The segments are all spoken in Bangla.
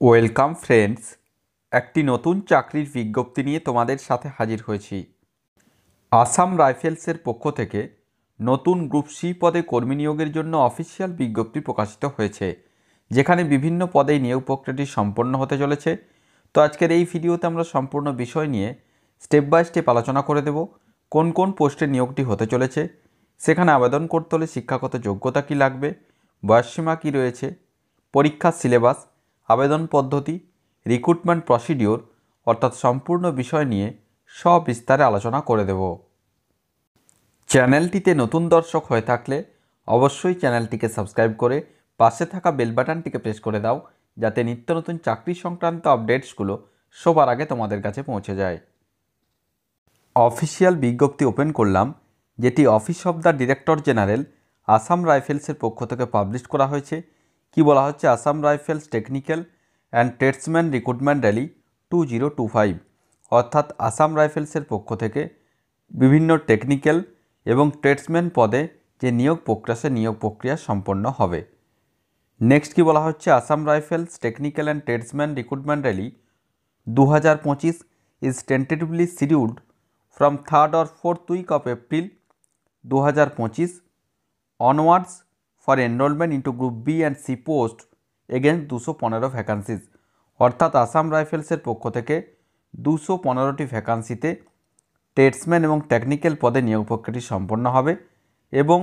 ওয়েলকাম ফ্রেন্ডস, একটি নতুন চাকরির বিজ্ঞপ্তি নিয়ে তোমাদের সাথে হাজির হয়েছি। আসাম রাইফেলসের পক্ষ থেকে নতুন গ্রুপ সি পদে কর্মী নিয়োগের জন্য অফিসিয়াল বিজ্ঞপ্তি প্রকাশিত হয়েছে, যেখানে বিভিন্ন পদে নিয়োগ প্রক্রিয়াটি সম্পন্ন হতে চলেছে। তো আজকের এই ভিডিওতে আমরা সম্পূর্ণ বিষয় নিয়ে স্টেপ বাই স্টেপ আলোচনা করে দেব। কোন কোন পোস্টে নিয়োগটি হতে চলেছে, সেখানে আবেদন করতে হলে শিক্ষাগত যোগ্যতা কী লাগবে, বয়সসীমা কী রয়েছে, পরীক্ষার সিলেবাস, আবেদন পদ্ধতি, রিক্রুটমেন্ট প্রসিডিওর অর্থাৎ সম্পূর্ণ বিষয় নিয়ে সবিস্তারে আলোচনা করে দেব। চ্যানেলটিতে নতুন দর্শক হয়ে থাকলে অবশ্যই চ্যানেলটিকে সাবস্ক্রাইব করে পাশে থাকা বেল বাটনটিকে প্রেস করে দাও, যাতে নিত্য নতুন চাকরি সংক্রান্ত আপডেটসগুলো সবার আগে তোমাদের কাছে পৌঁছে যায়। অফিসিয়াল বিজ্ঞপ্তি ওপেন করলাম, যেটি office of the director general Assam রাইফেলসের পক্ষ থেকে পাবলিশ করা হয়েছে। কি বলা হচ্ছে, Assam Rifles technical and tradesman recruitment rally 2025, অর্থাৎ আসাম রাইফেলসের পক্ষ থেকে বিভিন্ন টেকনিক্যাল এবং ট্রেডসম্যান পদে যে নিয়োগ প্রক্রিয়া সম্পন্ন হবে। নেক্সট কি বলা হচ্ছে, Assam Rifles technical and tradesman recruitment rally 2025 is tentatively scheduled from 3rd or 4th week of April 2025 onwards for enrollment into Group B and C post against 215 vacancies. অর্থাৎ আসাম রাইফেলসের পক্ষ থেকে 215টি ভ্যাকান্সিতে ট্রেডসম্যান এবং টেকনিক্যাল পদে নিয়োগ প্রক্রিয়াটি সম্পন্ন হবে এবং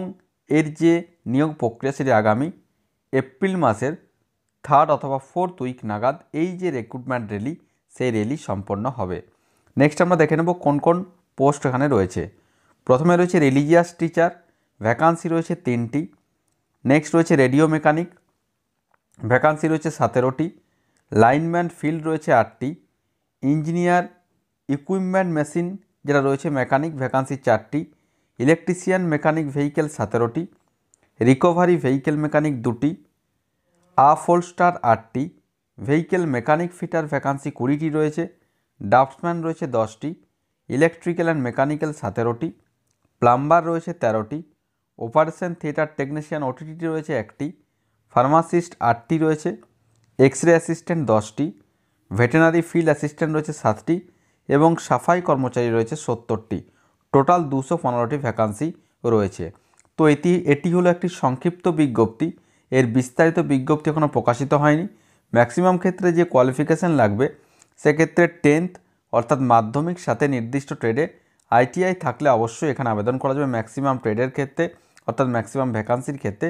এর যে নিয়োগ প্রক্রিয়া সেটি আগামী এপ্রিল মাসের 3rd অথবা 4th উইক নাগাদ এই যে রিক্রুটমেন্ট র্যালি, সেই র্যালি সম্পন্ন হবে। নেক্সট আমরা দেখে নেব কোন কোন পোস্ট এখানে রয়েছে। প্রথমে রয়েছে রিলিজিয়াস টিচার, ভ্যাকান্সি রয়েছে 3টি। নেক্সট রয়েছে রেডিও মেকানিক, ভ্যাকান্সি রয়েছে 17টি। লাইনম্যান ফিল্ড রয়েছে 8টি। ইঞ্জিনিয়ার ইকুইপমেন্ট মেশিন যেটা রয়েছে মেকানিক, ভ্যাকান্সি 4টি। ইলেকট্রিশিয়ান মেকানিক ভেহিকেল 17টি। রিকভারি ভেহিকেল মেকানিক 2টি। আপহোলস্টার 8টি। ভেহিকেল মেকানিক ফিটার ভ্যাকান্সি 20টি রয়েছে। ড্রাফটসম্যান রয়েছে 10টি। ইলেকট্রিক্যাল অ্যান্ড মেকানিক্যাল 17টি। প্লাম্বার রয়েছে 13টি। অপারেশন থিয়েটার টেকনিশিয়ান ওটিটি রয়েছে 1টি। ফার্মাসিস্ট 8টি রয়েছে। এক্সরে অ্যাসিস্ট্যান্ট 10টি। ভেটেনারি ফিল্ড অ্যাসিস্ট্যান্ট রয়েছে 7টি এবং সাফাই কর্মচারী রয়েছে 70টি। টোটাল 215টি ভ্যাকান্সি রয়েছে। তো এটি হলো একটি সংক্ষিপ্ত বিজ্ঞপ্তি। এর বিস্তারিত বিজ্ঞপ্তি এখনও প্রকাশিত হয়নি। ম্যাক্সিমাম ক্ষেত্রে যে কোয়ালিফিকেশান লাগবে, সেক্ষেত্রে 10th অর্থাৎ মাধ্যমিক সাথে নির্দিষ্ট ট্রেডে আইটিআই থাকলে অবশ্যই এখানে আবেদন করা যাবে। ম্যাক্সিমাম ট্রেডের ক্ষেত্রে অর্থাৎ ম্যাক্সিমাম ভ্যাকান্সির ক্ষেত্রে,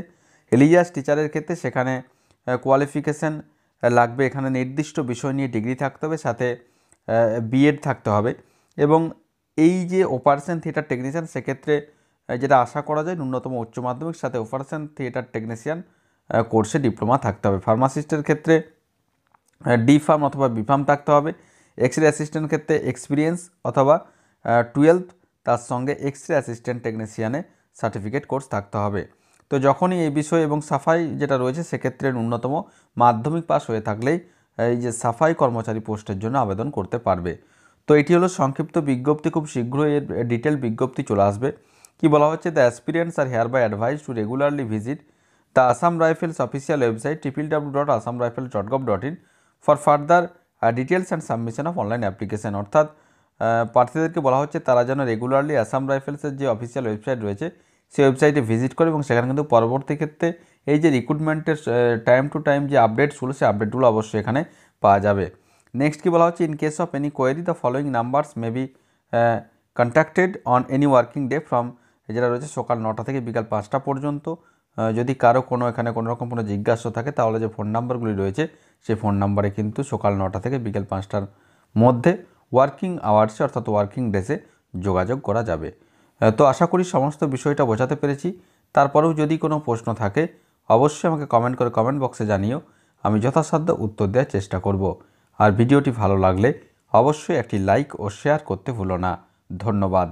রিলিজিয়াস টিচারের ক্ষেত্রে সেখানে কোয়ালিফিকেশান লাগবে, এখানে নির্দিষ্ট বিষয় নিয়ে ডিগ্রি থাকতে হবে, সাথে বিএড থাকতে হবে। এবং এই যে অপারেশন থিয়েটার টেকনিশিয়ান, সেক্ষেত্রে যেটা আশা করা যায় ন্যূনতম উচ্চ মাধ্যমিক সাথে অপারেশন থিয়েটার টেকনিশিয়ান কোর্সে ডিপ্লোমা থাকতে হবে। ফার্মাসিস্টের ক্ষেত্রে ডি ফার্ম অথবা বি ফার্ম থাকতে হবে। এক্সরে অ্যাসিস্ট্যান্ট ক্ষেত্রে এক্সপিরিয়েন্স অথবা 12th তার সঙ্গে এক্সরে অ্যাসিস্ট্যান্ট টেকনিশিয়ানে সার্টিফিকেট কোর্স থাকতে হবে। তো যখনই এই বিষয় এবং সাফাই যেটা রয়েছে, সেক্ষেত্রে ন্যূনতম মাধ্যমিক পাস হয়ে থাকলেই এই যে সাফাই কর্মচারী পোস্টের জন্য আবেদন করতে পারবে। তো এটি হলো সংক্ষিপ্ত বিজ্ঞপ্তি। খুব শীঘ্রই এর ডিটেল বিজ্ঞপ্তি চলে আসবে। কি বলা হচ্ছে, the aspirants are hereby advised to regularly visit the Assam Rifles official website www.assamrifles.gov.in for further details and submission of online application. অর্থাৎ প্রার্থীদেরকে বলা হচ্ছে তারা যেন রেগুলারলি আসাম রাইফেলসের যে অফিসিয়াল ওয়েবসাইট রয়েছে, সেই ওয়েবসাইটে ভিজিট করে এবং সেখানে কিন্তু পরবর্তী ক্ষেত্রে এই যে রিক্রুটমেন্টের টাইম টু টাইম যে আপডেটসগুলো, সেই আপডেটগুলো অবশ্যই এখানে পাওয়া যাবে। নেক্সট কি বলা হচ্ছে, in case of any query the following numbers may be contacted on any working day from, যেটা রয়েছে সকাল 9টা থেকে বিকাল 5টা পর্যন্ত। যদি কারো এখানে কোনো রকম কোনো জিজ্ঞাসা থাকে, তাহলে যে ফোন নাম্বারগুলি রয়েছে, সেই ফোন নাম্বারে কিন্তু সকাল 9টা থেকে বিকেল 5টার মধ্যে ওয়ার্কিং আওয়ার্সে অর্থাৎ ওয়ার্কিং ডেসে যোগাযোগ করা যাবে। তো আশা করি সমস্ত বিষয়টা বোঝাতে পেরেছি। তারপরেও যদি কোনো প্রশ্ন থাকে, অবশ্যই আমাকে কমেন্ট করে কমেন্ট বক্সে জানিও, আমি যথাসাধ্য উত্তর দেওয়ার চেষ্টা করব। আর ভিডিওটি ভালো লাগলে অবশ্যই একটি লাইক ও শেয়ার করতে ভুলো না। ধন্যবাদ।